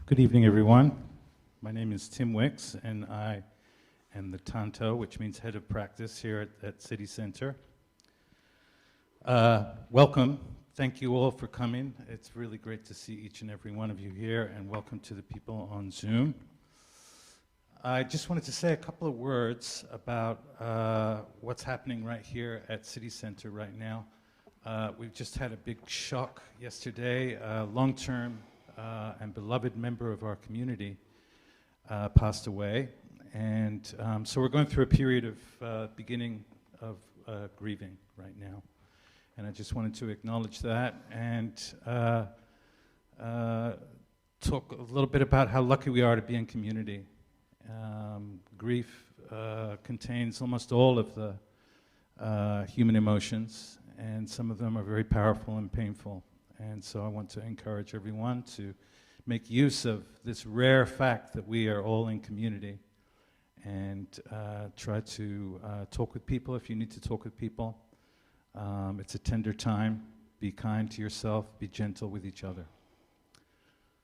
Good evening, everyone. My name is Tim Wicks, and I am the Tanto, which means head of practice here at City Center. Welcome. Thank you all for coming. It's really great to see each and every one of you here, and welcome to the people on Zoom. I just wanted to say a couple of words about what's happening right here at City Center right now. We've just had a big shock yesterday. A long-term and beloved member of our community passed away. And so we're going through a period of beginning of grieving right now. And I just wanted to acknowledge that and talk a little bit about how lucky we are to be in community. Grief contains almost all of the human emotions, and some of them are very powerful and painful. And so I want to encourage everyone to make use of this rare fact that we are all in community, and try to talk with people if you need to talk with people. It's a tender time. Be kind to yourself. Be gentle with each other.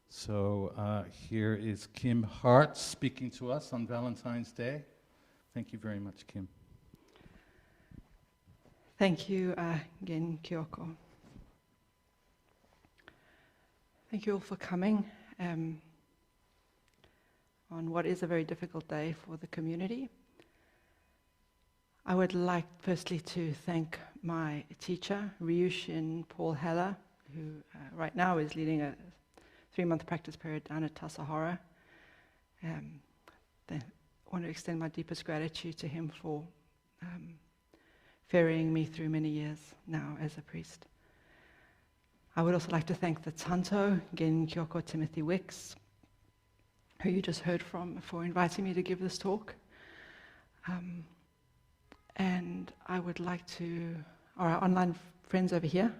So here is Kim Hart speaking to us on Valentine's Day. Thank you very much, Kim. Thank you, Gen Kyoko. Thank you all for coming on what is a very difficult day for the community. I would like firstly to thank my teacher, Ryushin Paul Heller, who right now is leading a 3-month practice period down at Tassajara. I want to extend my deepest gratitude to him for ferrying me through many years now as a priest. I would also like to thank the Tanto, Gen Kyoko Timothy Wicks, who you just heard from, for inviting me to give this talk. And I would like to, our online friends over here,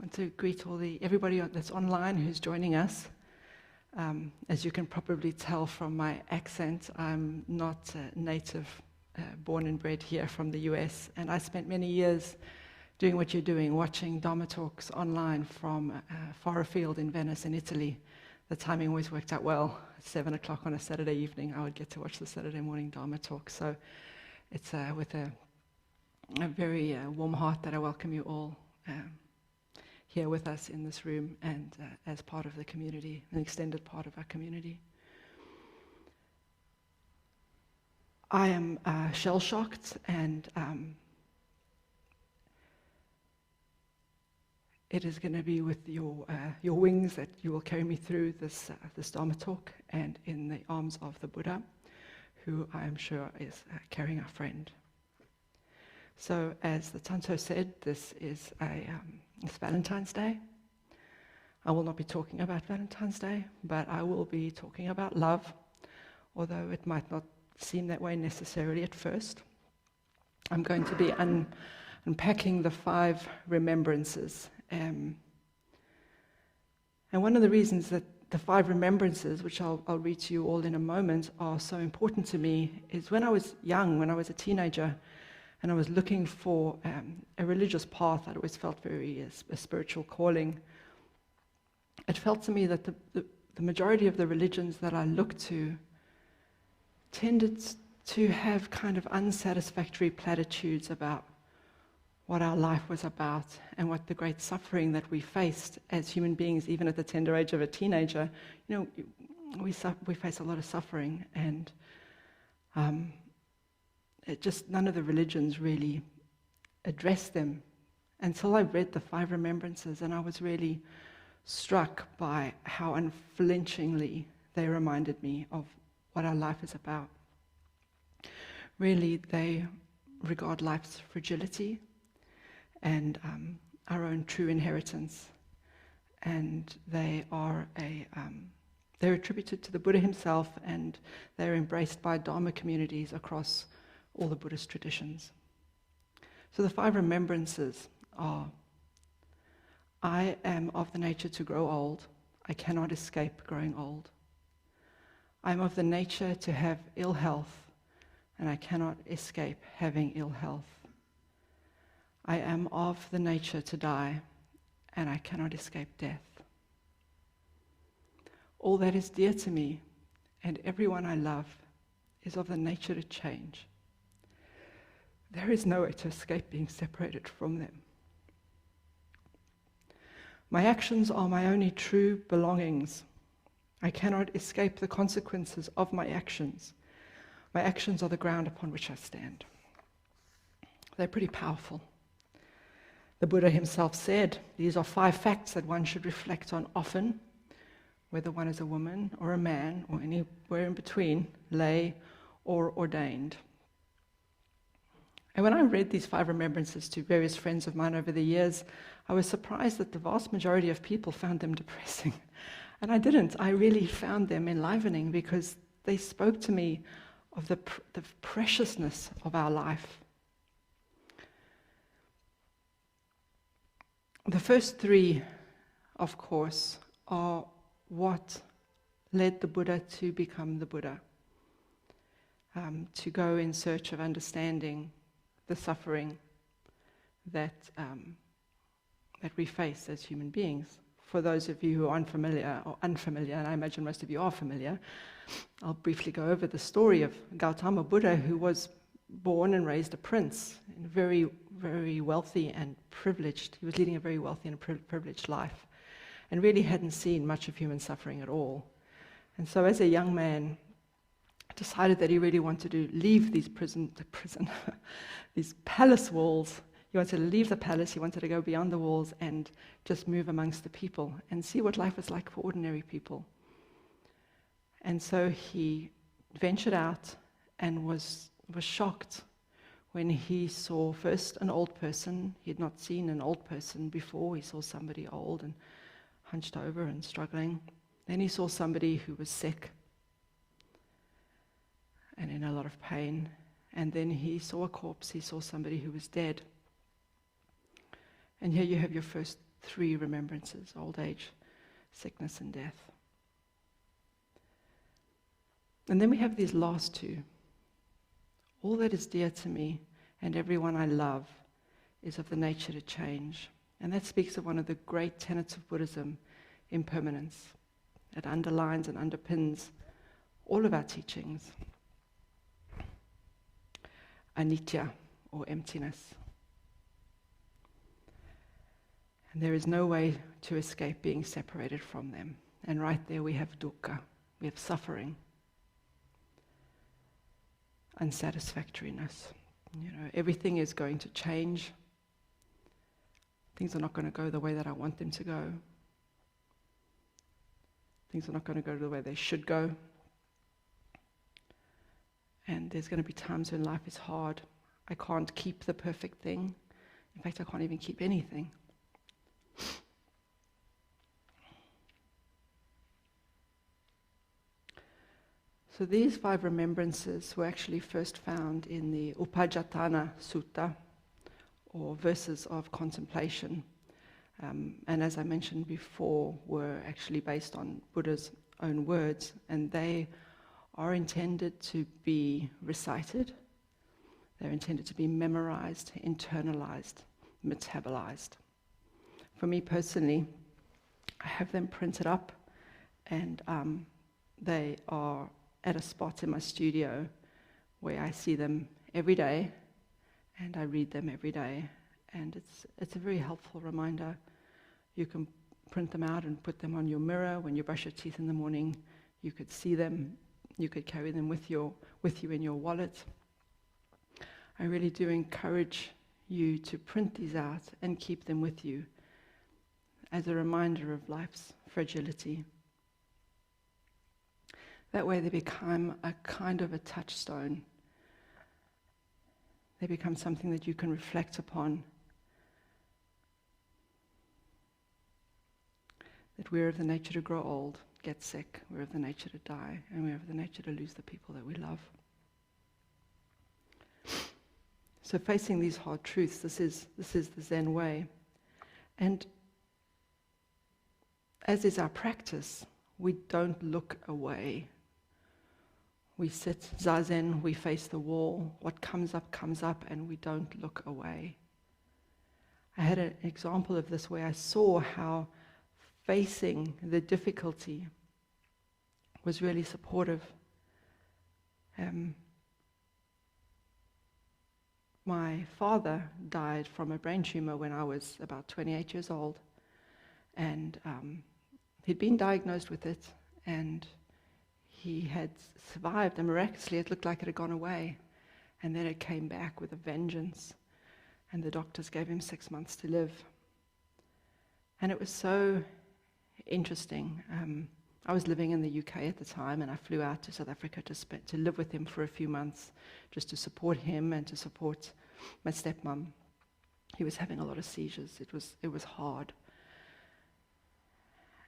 want to greet everybody that's online who's joining us. As you can probably tell from my accent, I'm not native, born and bred here from the US, and I spent many years doing what you're doing, watching Dharma talks online from far afield in Venice in Italy. The timing always worked out well. At 7 o'clock on a Saturday evening, I would get to watch the Saturday morning Dharma talk. So it's with a very warm heart that I welcome you all here with us in this room and as part of the community, an extended part of our community. I am shell-shocked, and it is going to be with your wings that you will carry me through this Dharma talk, and in the arms of the Buddha, who I am sure is carrying our friend. So, as the Tanto said, this is it's Valentine's Day. I will not be talking about Valentine's Day, but I will be talking about love, although it might not seem that way necessarily at first. I'm going to be unpacking the 5 remembrances. And one of the reasons that the 5 remembrances, which I'll read to you all in a moment, are so important to me is when I was young, when I was a teenager, and I was looking for a religious path, I always felt very a spiritual calling. It felt to me that the majority of the religions that I looked to tended to have kind of unsatisfactory platitudes about what our life was about and what the great suffering that we faced as human beings, even at the tender age of a teenager. You know, we face a lot of suffering, and none of the religions really addressed them until I read the 5 remembrances, and I was really struck by how unflinchingly they reminded me of what our life is about. Really, they regard life's fragility and our own true inheritance, and they are they're attributed to the Buddha himself, and they're embraced by Dharma communities across all the Buddhist traditions. So the 5 remembrances are: I am of the nature to grow old. I cannot escape growing old. I am of the nature to have ill health, and I cannot escape having ill health. I am of the nature to die, and I cannot escape death. All that is dear to me and everyone I love is of the nature to change. There is no way to escape being separated from them. My actions are my only true belongings. I cannot escape the consequences of my actions. My actions are the ground upon which I stand. They're pretty powerful. The Buddha himself said, these are 5 facts that one should reflect on often, whether one is a woman or a man or anywhere in between, lay or ordained. And when I read these 5 remembrances to various friends of mine over the years, I was surprised that the vast majority of people found them depressing. And I didn't. I really found them enlivening because they spoke to me of the preciousness of our life. The first 3, of course, are what led the Buddha to become the Buddha, to go in search of understanding the suffering that we face as human beings. For those of you who are unfamiliar, and I imagine most of you are familiar, I'll briefly go over the story of Gautama Buddha, who was born and raised a prince, in very, very wealthy and privileged. He was leading a very wealthy and privileged life, and really hadn't seen much of human suffering at all. And so as a young man, decided that he really wanted to leave these these palace walls. He wanted to leave the palace, he wanted to go beyond the walls and just move amongst the people and see what life was like for ordinary people. And so he ventured out and was shocked when he saw first an old person. He had not seen an old person before. He saw somebody old and hunched over and struggling. Then he saw somebody who was sick and in a lot of pain. And then he saw a corpse. He saw somebody who was dead. And here you have your first 3 remembrances: old age, sickness, and death. And then we have these last 2. All that is dear to me and everyone I love is of the nature to change. And that speaks of one of the great tenets of Buddhism, impermanence. It underlines and underpins all of our teachings. Anicca, or emptiness. And there is no way to escape being separated from them. And right there we have dukkha, we have suffering, unsatisfactoriness. You know, everything is going to change. Things are not going to go the way that I want them to go. Things are not going to go the way they should go. And there's going to be times when life is hard. I can't keep the perfect thing. In fact, I can't even keep anything. So these 5 remembrances were actually first found in the Upajjhatthana Sutta, or verses of contemplation. And as I mentioned before, were actually based on Buddha's own words, and they are intended to be recited. They're intended to be memorized, internalized, metabolized. For me personally, I have them printed up, and they are at a spot in my studio where I see them every day, and I read them every day. And it's a very helpful reminder. You can print them out and put them on your mirror when you brush your teeth in the morning. You could see them. You could carry them with you in your wallet. I really do encourage you to print these out and keep them with you as a reminder of life's fragility. That way they become a kind of a touchstone. They become something that you can reflect upon. That we're of the nature to grow old, get sick, we're of the nature to die, and we're of the nature to lose the people that we love. So facing these hard truths, this is the Zen way. And as is our practice, we don't look away. We sit zazen, we face the wall. What comes up, and we don't look away. I had an example of this where I saw how facing the difficulty was really supportive. My father died from a brain tumor when I was about 28 years old, and he'd been diagnosed with it, and he had survived, and miraculously it looked like it had gone away, and then it came back with a vengeance, and the doctors gave him 6 months to live. And it was so interesting. I was living in the UK at the time, and I flew out to South Africa to live with him for a few months, just to support him and to support my stepmom. He was having a lot of seizures. It was hard.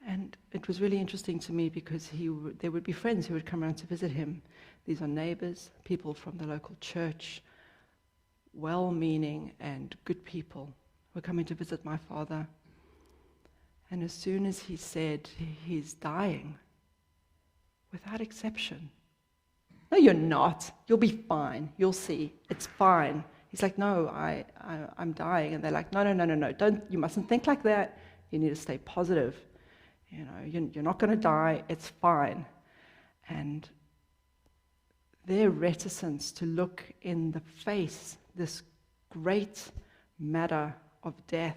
And it was really interesting to me because there would be friends who would come around to visit him. These are neighbors, people from the local church, well-meaning and good people were coming to visit my father. And as soon as he said he's dying, without exception, "No, you're not. You'll be fine. You'll see. It's fine." He's like, "No, I'm dying." And they're like, No, you mustn't think like that. You need to stay positive. You know, you're not going to die. It's fine. And their reticence to look in the face this great matter of death,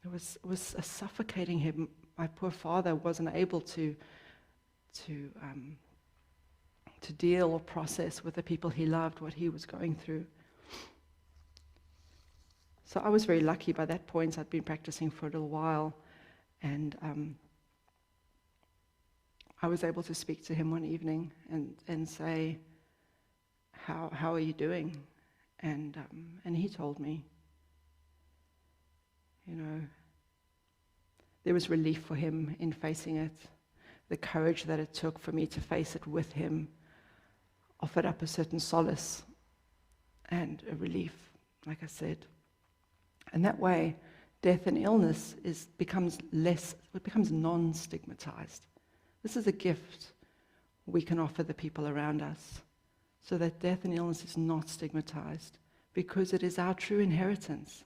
it was suffocating him. My poor father wasn't able to deal or process with the people he loved, what he was going through. So I was very lucky by that point. I'd been practicing for a little while, and I was able to speak to him one evening and say, how are you doing? And he told me, you know, there was relief for him in facing it. The courage that it took for me to face it with him offered up a certain solace and a relief, like I said. And that way, death and illness becomes non-stigmatized. This is a gift we can offer the people around us, so that death and illness is not stigmatized, because it is our true inheritance.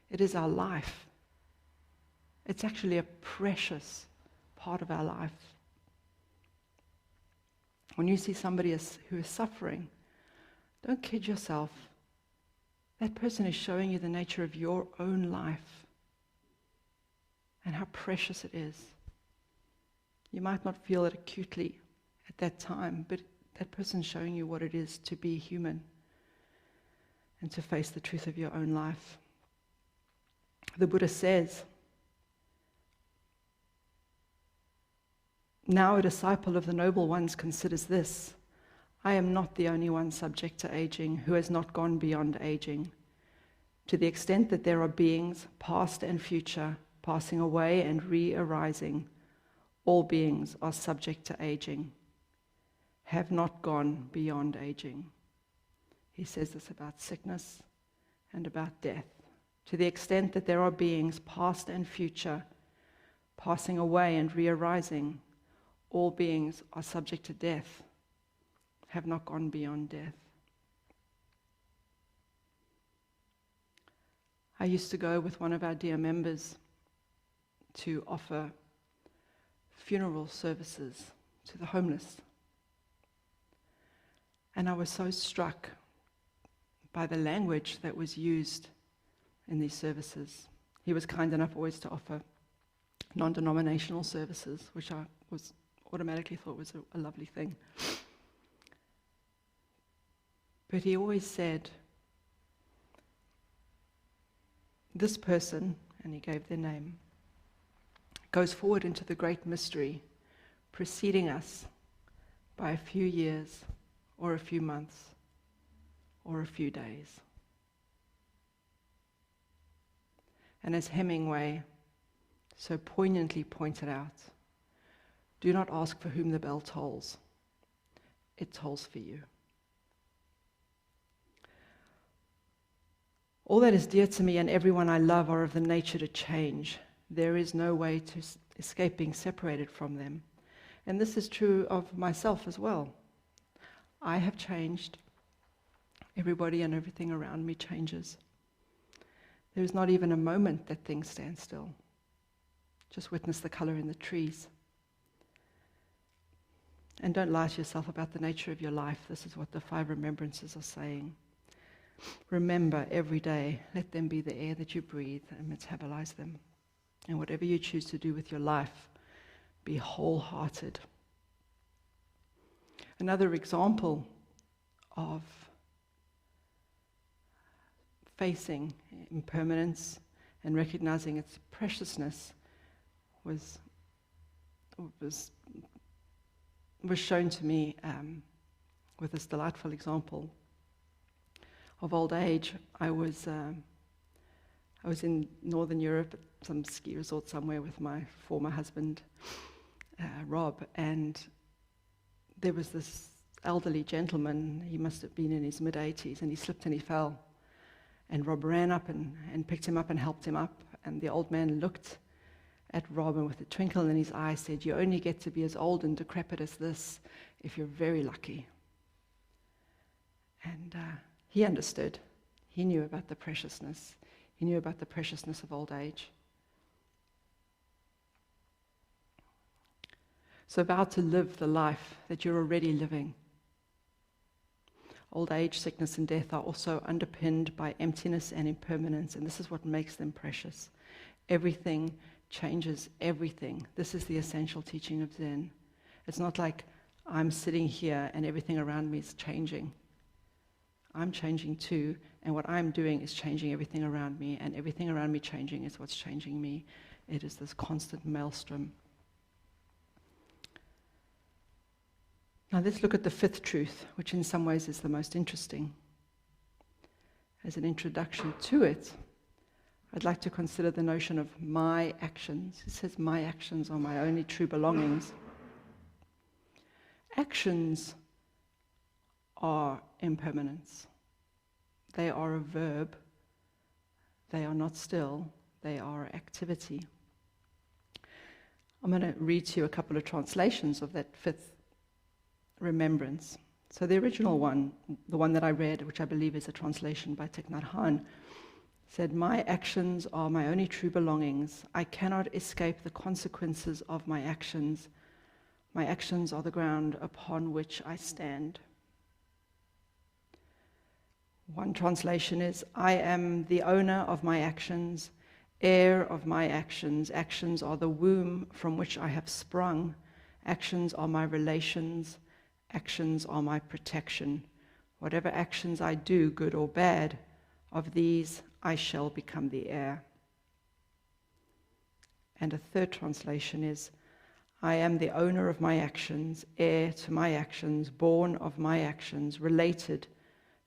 It is our life. It's actually a precious part of our life. When you see somebody who is suffering, don't kid yourself. That person is showing you the nature of your own life and how precious it is. You might not feel it acutely at that time, but that person's showing you what it is to be human and to face the truth of your own life. The Buddha says, "Now a disciple of the Noble Ones considers this: I am not the only one subject to aging who has not gone beyond aging. To the extent that there are beings, past and future, passing away and re-arising, all beings are subject to aging, have not gone beyond aging." He says this about sickness and about death. To the extent that there are beings, past and future, passing away and re-arising, all beings are subject to death, have not gone beyond death. I used to go with one of our dear members to offer funeral services to the homeless. And I was so struck by the language that was used in these services. He was kind enough always to offer non-denominational services, which I was automatically thought was a lovely thing. But he always said, "This person," and he gave their name, "goes forward into the great mystery, preceding us by a few years, or a few months, or a few days." And as Hemingway so poignantly pointed out, do not ask for whom the bell tolls. It tolls for you. All that is dear to me and everyone I love are of the nature to change. There is no way to escape being separated from them. And this is true of myself as well. I have changed. Everybody and everything around me changes. There is not even a moment that things stand still. Just witness the color in the trees. And don't lie to yourself about the nature of your life. This is what the 5 remembrances are saying. Remember every day, let them be the air that you breathe, and metabolize them. And whatever you choose to do with your life, be wholehearted. Another example of facing impermanence and recognizing its preciousness was shown to me with this delightful example of old age. I was in Northern Europe at some ski resort somewhere with my former husband, Rob, and there was this elderly gentleman. He must have been in his mid-80s, and he slipped and he fell. And Rob ran up and picked him up and helped him up. And the old man looked at Rob and with a twinkle in his eye said, "You only get to be as old and decrepit as this if you're very lucky." And he understood. He knew about the preciousness. He knew about the preciousness of old age. So vow to live the life that you're already living. Old age, sickness, and death are also underpinned by emptiness and impermanence, and this is what makes them precious. Everything changes everything. This is the essential teaching of Zen. It's not like I'm sitting here and everything around me is changing. I'm changing too, and what I'm doing is changing everything around me, and everything around me changing is what's changing me. It is this constant maelstrom. Now let's look at the 5th truth, which in some ways is the most interesting. As an introduction to it, I'd like to consider the notion of my actions. It says, my actions are my only true belongings. Actions are impermanence. They are a verb. They are not still. They are activity. I'm going to read to you a couple of translations of that 5th remembrance. So the original one, the one that I read, which I believe is a translation by Thich Nhat Hanh, said, "My actions are my only true belongings. I cannot escape the consequences of my actions. My actions are the ground upon which I stand." One translation is, "I am the owner of my actions, heir of my actions. Actions are the womb from which I have sprung. Actions are my relations. Actions are my protection. Whatever actions I do, good or bad, of these I shall become the heir." And a third translation is, "I am the owner of my actions, heir to my actions, born of my actions, related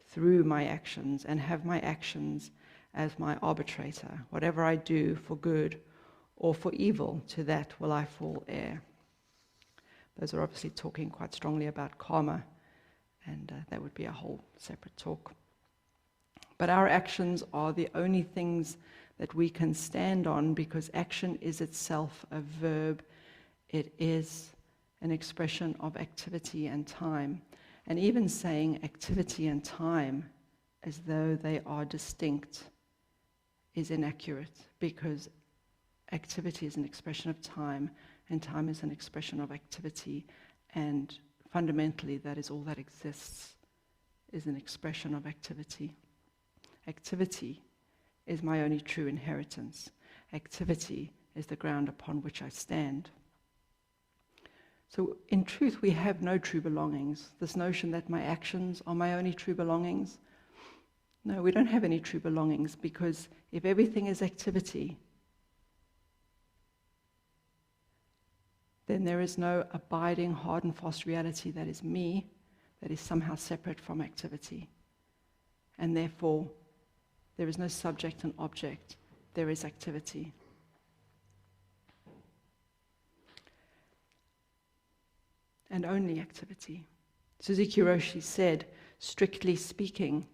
through my actions, and have my actions as my arbitrator. Whatever I do for good or for evil, to that will I fall heir." Those are obviously talking quite strongly about karma, and that would be a whole separate talk. But our actions are the only things that we can stand on, because action is itself a verb. It is an expression of activity and time. And even saying activity and time as though they are distinct is inaccurate, because activity is an expression of time, and time is an expression of activity, and fundamentally that is all that exists, is an expression of activity. Activity is my only true inheritance. Activity is the ground upon which I stand. So in truth, we have no true belongings. This notion that my actions are my only true belongings, no, we don't have any true belongings, because if everything is activity, then there is no abiding, hard and fast reality that is me, that is somehow separate from activity. And therefore, there is no subject and object, there is activity. And only activity. Suzuki Roshi said, "Strictly speaking,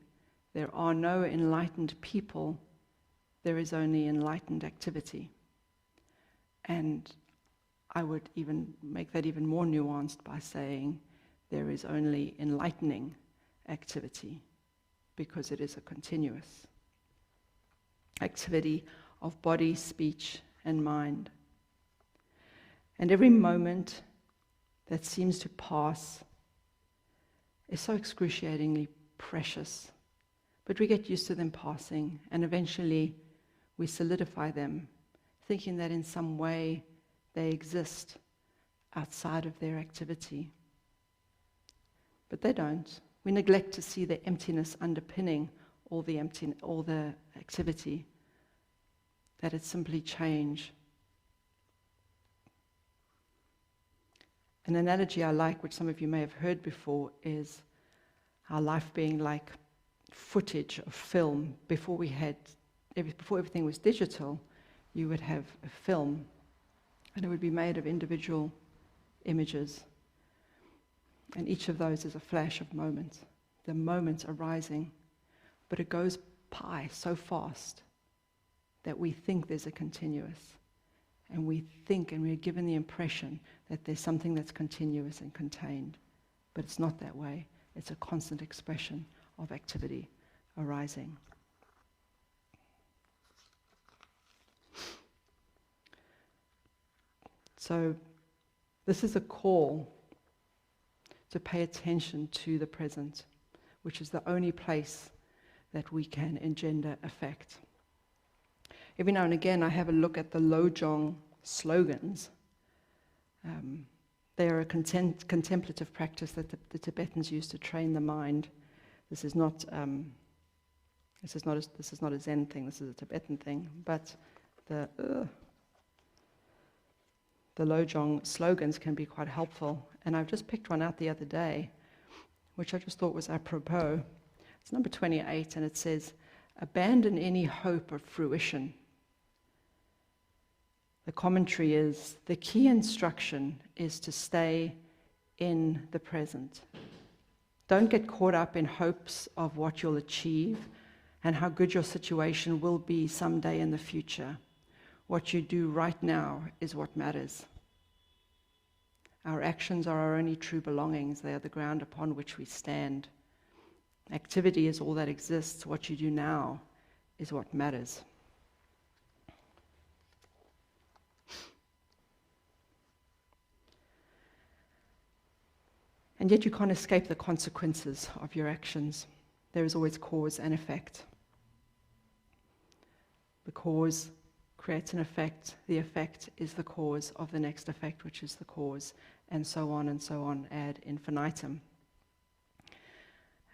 there are no enlightened people, there is only enlightened activity." And I would even make that even more nuanced by saying there is only enlightening activity, because it is a continuous activity of body, speech, and mind. And every moment that seems to pass is so excruciatingly precious. But we get used to them passing, and eventually we solidify them, thinking that in some way they exist outside of their activity. But they don't. We neglect to see the emptiness underpinning all the activity, that it's simply change. An analogy I like, which some of you may have heard before, is our life being like footage of film. Before everything was digital, you would have a film, and it would be made of individual images. And each of those is a flash of moments, the moments arising. But it goes by so fast that we think there's a continuous. And we think, and we're given the impression that there's something that's continuous and contained. But it's not that way. It's a constant expression of activity arising. So this is a call to pay attention to the present, which is the only place that we can engender effect. Every now and again, I have a look at the Lojong slogans. They are a contemplative practice that the Tibetans use to train the mind. This is not a Zen thing. This is a Tibetan thing. But the Lojong slogans can be quite helpful. And I've just picked one out the other day, which I just thought was apropos. It's number 28, and it says, "Abandon any hope of fruition." The commentary is, the key instruction is to stay in the present. Don't get caught up in hopes of what you'll achieve and how good your situation will be someday in the future. What you do right now is what matters. Our actions are our only true belongings. They are the ground upon which we stand. Activity is all that exists. What you do now is what matters. And yet you can't escape the consequences of your actions. There is always cause and effect. The cause creates an effect. The effect is the cause of the next effect, which is the cause, and so on, ad infinitum.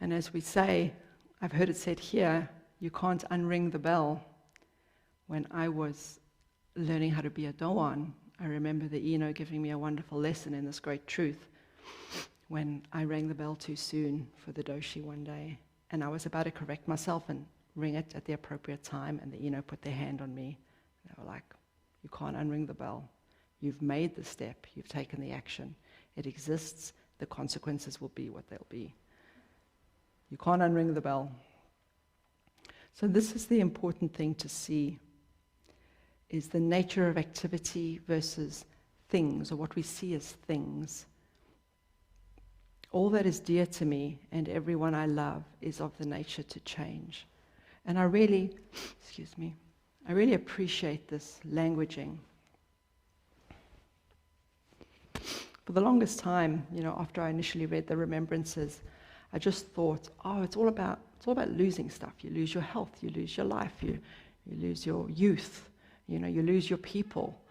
And as we say, I've heard it said here, you can't unring the bell. When I was learning how to be a Doan, I remember the Ino giving me a wonderful lesson in this great truth when I rang the bell too soon for the doshi one day. And I was about to correct myself and ring it at the appropriate time, and the Ino put their hand on me. They were like, you can't unring the bell. You've made the step. You've taken the action. It exists. The consequences will be what they'll be. You can't unring the bell. So this is the important thing to see, is the nature of activity versus things, or what we see as things. All that is dear to me and everyone I love is of the nature to change. And I really appreciate this languaging. For the longest time, after I initially read the remembrances, I just thought, it's all about losing stuff. You lose your health, you lose your life, you lose your youth, you lose your people.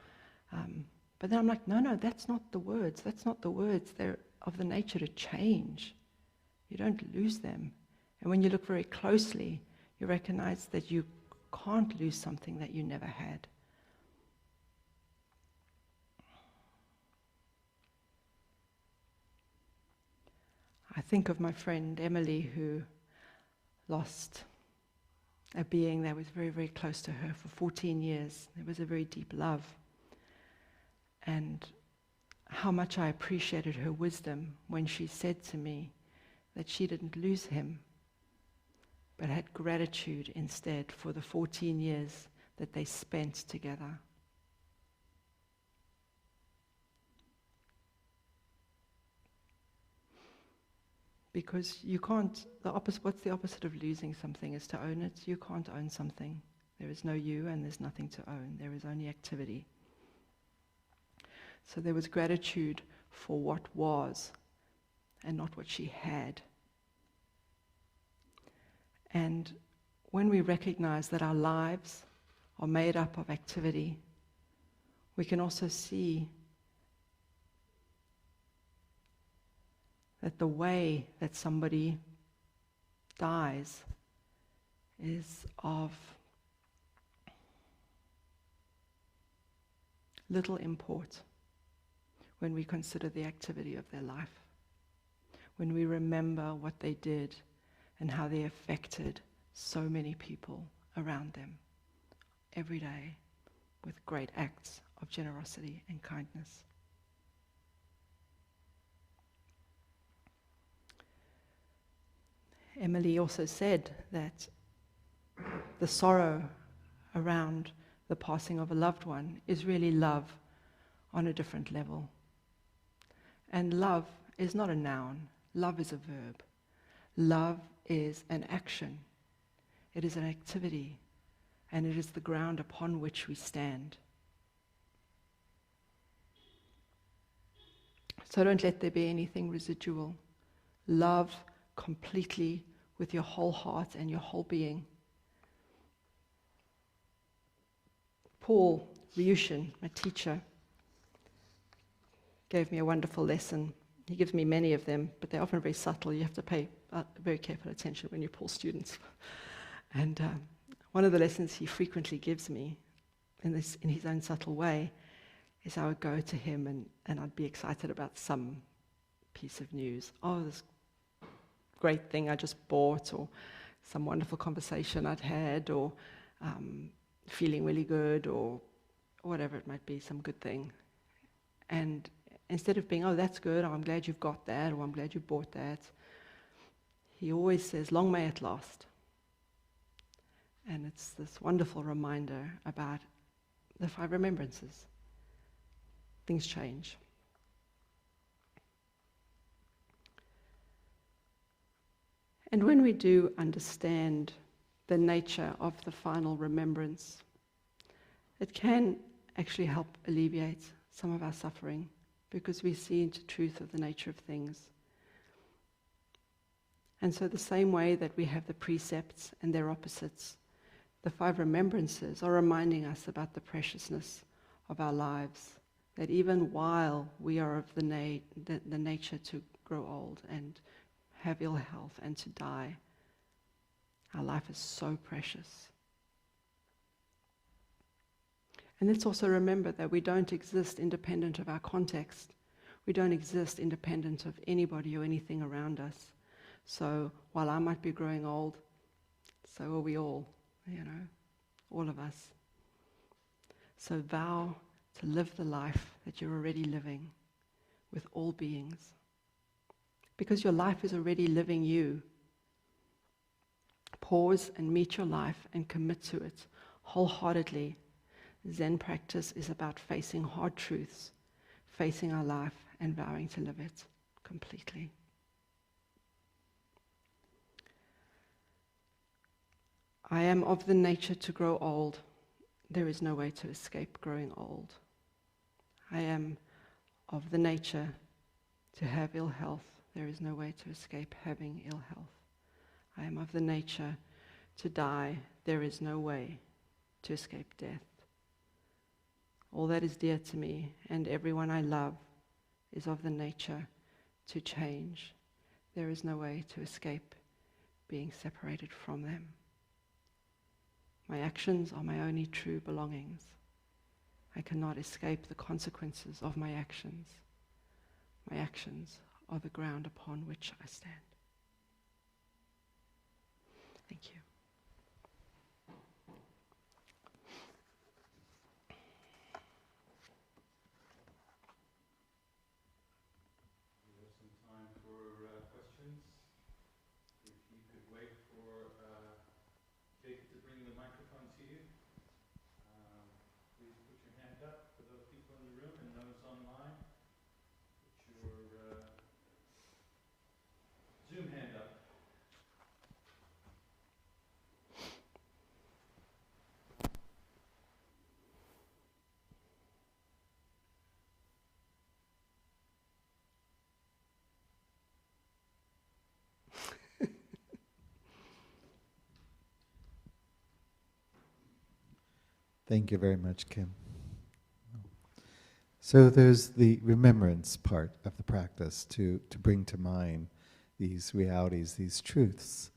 But then I'm like, no, that's not the words. That's not the words. They're of the nature to change. You don't lose them. And when you look very closely, you recognize that you can't lose something that you never had. I think of my friend Emily, who lost a being that was very, very close to her for 14 years. There was a very deep love. And how much I appreciated her wisdom when she said to me that she didn't lose him, but had gratitude instead for the 14 years that they spent together. Because you can't, what's the opposite of losing something is to own it. You can't own something. There is no you and there's nothing to own. There is only activity. So there was gratitude for what was and not what she had. And when we recognize that our lives are made up of activity, we can also see that the way that somebody dies is of little import when we consider the activity of their life, when we remember what they did and how they affected so many people around them every day with great acts of generosity and kindness. Emily also said that the sorrow around the passing of a loved one is really love on a different level. And love is not a noun, love is a verb. Love is an action. It is an activity, and it is the ground upon which we stand. So don't let there be anything residual. Love completely with your whole heart and your whole being. Paul Ryushin, my teacher, gave me a wonderful lesson. He gives me many of them, but they're often very subtle. You have to pay very careful attention when you're Paul students. And one of the lessons he frequently gives me, in his own subtle way, is I would go to him and I'd be excited about some piece of news. Oh, this great thing I just bought, or some wonderful conversation I'd had, or feeling really good, or whatever it might be, some good thing. And instead of being, oh, that's good, I'm glad you've got that, or I'm glad you bought that, he always says, long may it last. And it's this wonderful reminder about the 5 remembrances. Things change. And when we do understand the nature of the final remembrance, it can actually help alleviate some of our suffering, because we see into truth of the nature of things. And so the same way that we have the precepts and their opposites, the 5 remembrances are reminding us about the preciousness of our lives, that even while we are of the nature to grow old and have ill health and to die, our life is so precious. And let's also remember that we don't exist independent of our context. We don't exist independent of anybody or anything around us. So while I might be growing old, so are we all, all of us. So vow to live the life that you're already living with all beings. Because your life is already living you. Pause and meet your life and commit to it wholeheartedly. Zen practice is about facing hard truths, facing our life and vowing to live it completely. I am of the nature to grow old. There is no way to escape growing old. I am of the nature to have ill health. There is no way to escape having ill health. I am of the nature to die. There is no way to escape death. All that is dear to me and everyone I love is of the nature to change. There is no way to escape being separated from them. My actions are my only true belongings. I cannot escape the consequences of my actions. My actions are the ground upon which I stand. Thank you. We have some time for questions. If you could wait for Jacob to bring the microphone to you. Please put your hand up for those people in the room and those online. Put your Zoom hand up. Thank you very much, Kim. So there's the remembrance part of the practice to bring to mind these realities, these truths.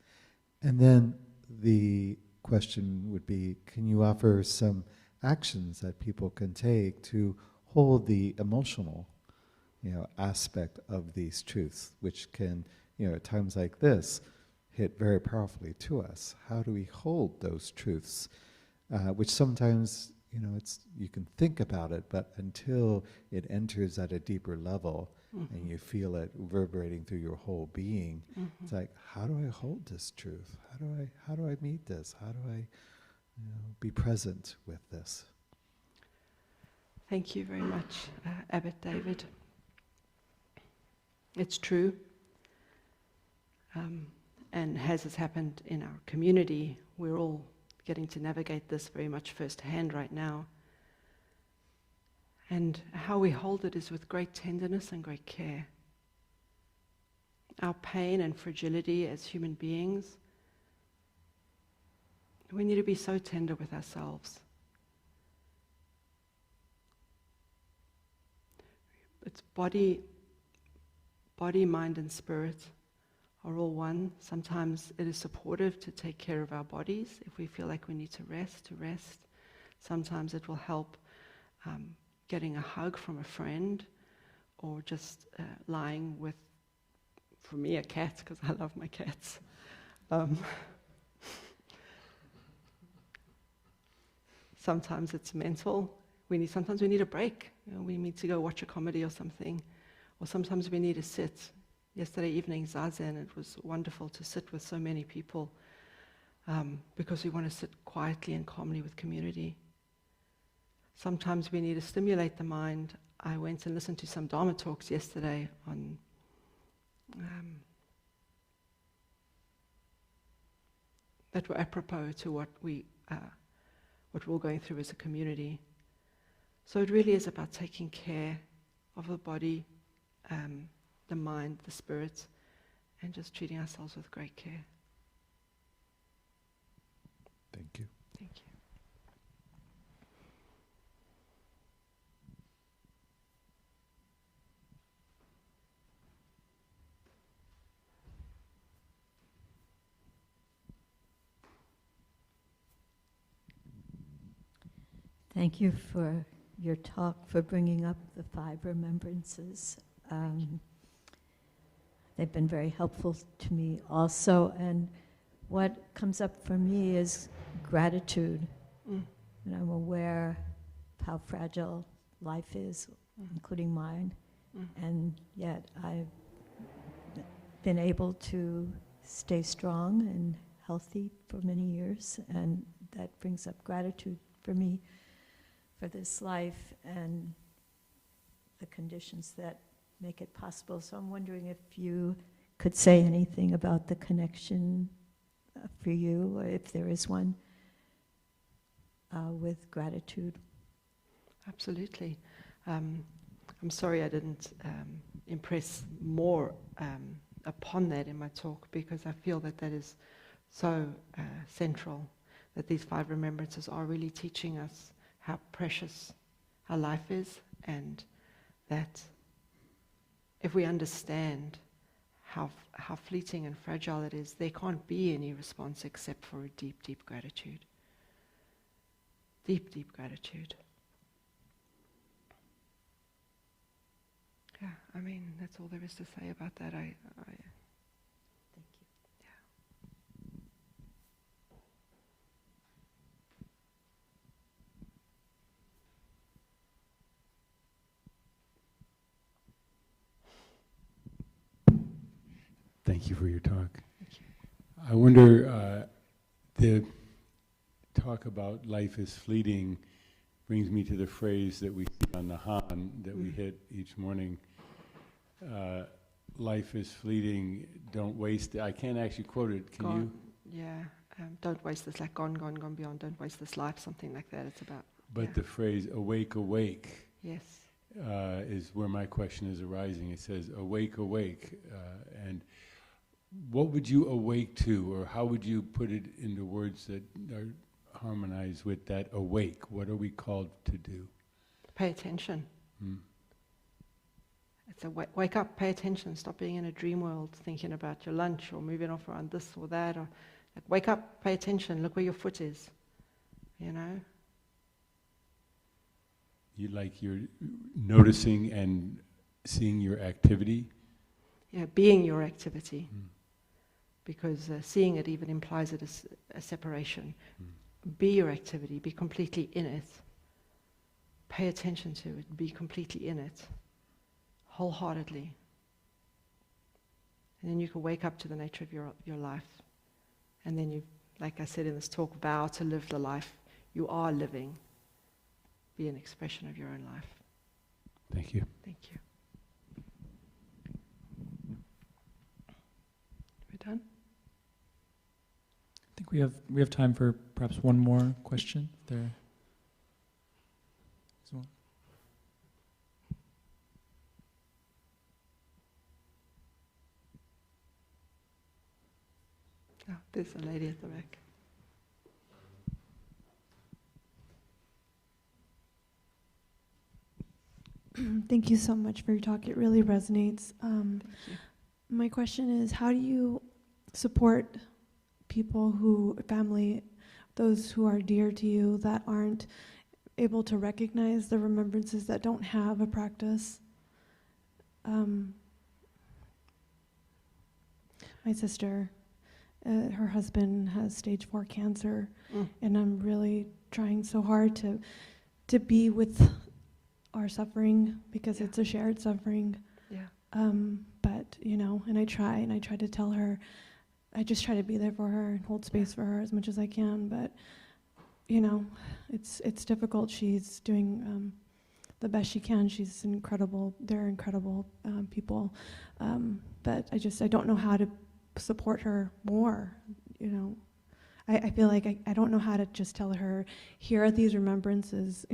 And then the question would be, can you offer some actions that people can take to hold the emotional, aspect of these truths, which can, at times like this, hit very powerfully to us? How do we hold those truths, which sometimes, you can think about it, but until it enters at a deeper level, and you feel it reverberating through your whole being, it's like, how do I hold this truth? How do I meet this? How do I be present with this? Thank you very much, Abbot David. It's true, and as has happened in our community, we're all getting to navigate this very much firsthand right now. And how we hold it is with great tenderness and great care. Our pain and fragility as human beings, we need to be so tender with ourselves. It's body, mind, and spirit are all one. Sometimes it is supportive to take care of our bodies. If we feel like we need to rest. Sometimes it will help getting a hug from a friend, or just lying with, for me, a cat, because I love my cats. Sometimes it's mental. Sometimes we need a break. We need to go watch a comedy or something. Or sometimes we need to sit. Yesterday evening, Zazen, it was wonderful to sit with so many people because we want to sit quietly and calmly with community. Sometimes we need to stimulate the mind. I went and listened to some Dharma talks yesterday on that were apropos to what we're going through as a community. So it really is about taking care of the body, the mind, the spirit, and just treating ourselves with great care. Thank you. Thank you. Thank you for your talk, for bringing up the 5 remembrances. They've been very helpful to me also. And what comes up for me is gratitude. And I'm aware of how fragile life is, including mine. And yet I've been able to stay strong and healthy for many years. And that brings up gratitude for me for this life and the conditions that make it possible. So I'm wondering if you could say anything about the connection for you, or if there is one, with gratitude. Absolutely. I'm sorry I didn't impress more upon that in my talk, because I feel that that is so central, that these 5 remembrances are really teaching us how precious our life is, and that if we understand how fleeting and fragile it is, there can't be any response except for a deep, deep gratitude. Deep, deep gratitude. Yeah, I mean, that's all there is to say about that. Thank you. Thank you for your talk. Thank you. I wonder, the talk about life is fleeting brings me to the phrase that we see on the Han that we hit each morning. Life is fleeting, don't waste it. I can't actually quote it. Can you? Yeah, don't waste this, like gone beyond, don't waste this life, something like that. It's about... But yeah. the phrase awake, awake Yes. is where my question is arising. It says awake, awake. And what would you awake to, or how would you put it into words that are harmonize with that awake. What are we called to do? Pay attention. It's a wake up, pay attention, stop being in a dream world thinking about your lunch or moving off around this or that. Or like, wake up, pay attention, look where your foot is, you know? You're noticing and seeing your activity? Yeah, being your activity. Because seeing it even implies it as a separation. Be your activity, be completely in it. Pay attention to it, be completely in it. Wholeheartedly. And then you can wake up to the nature of your life. And then you, like I said in this talk, vow to live the life you are living. Be an expression of your own life. Thank you. Thank you. We're done? I think we have time for perhaps one more question. There is one. Oh, there's a lady at the back. Thank you so much for your talk. It really resonates. Thank you. My question is, how do you support people family, those who are dear to you that aren't able to recognize the remembrances, that don't have a practice? My sister, her husband has stage 4 cancer, and I'm really trying so hard to be with our suffering, because it's a shared suffering. Yeah. But, and I try to tell her, I just try to be there for her and hold space for her as much as I can, but, it's difficult. She's doing the best she can. She's incredible. They're incredible people. But I don't know how to support her more, I feel like I don't know how to just tell her, here are these remembrances,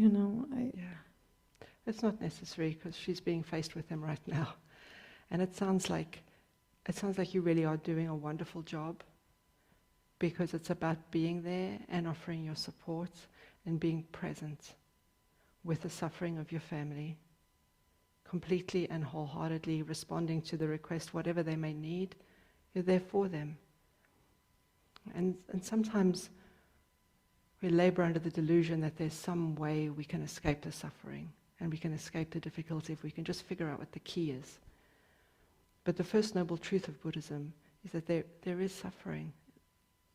It's not necessary, because she's being faced with them right now. And it sounds like you really are doing a wonderful job, because it's about being there and offering your support and being present with the suffering of your family, completely and wholeheartedly responding to the request, whatever they may need. You're there for them. And sometimes we labor under the delusion that there's some way we can escape the suffering and we can escape the difficulty if we can just figure out what the key is. But the first noble truth of Buddhism is that there is suffering,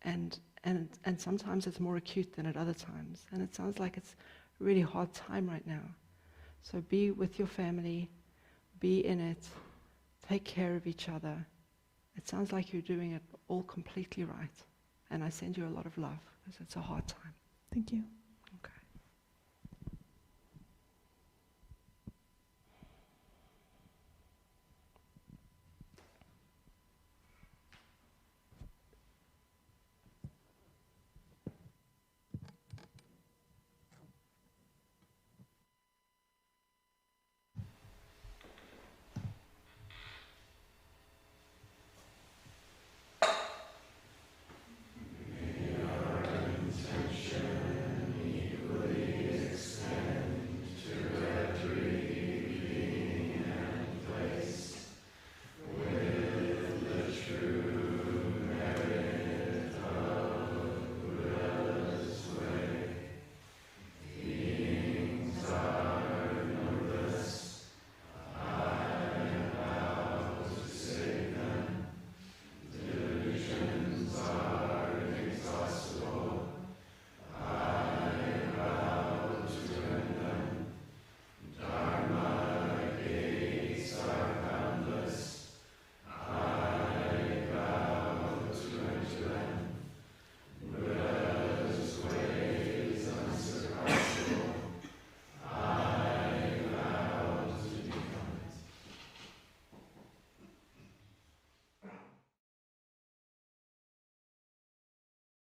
and sometimes it's more acute than at other times. And it sounds like it's a really hard time right now. So be with your family, be in it, take care of each other. It sounds like you're doing it all completely right. And I send you a lot of love, because it's a hard time. Thank you.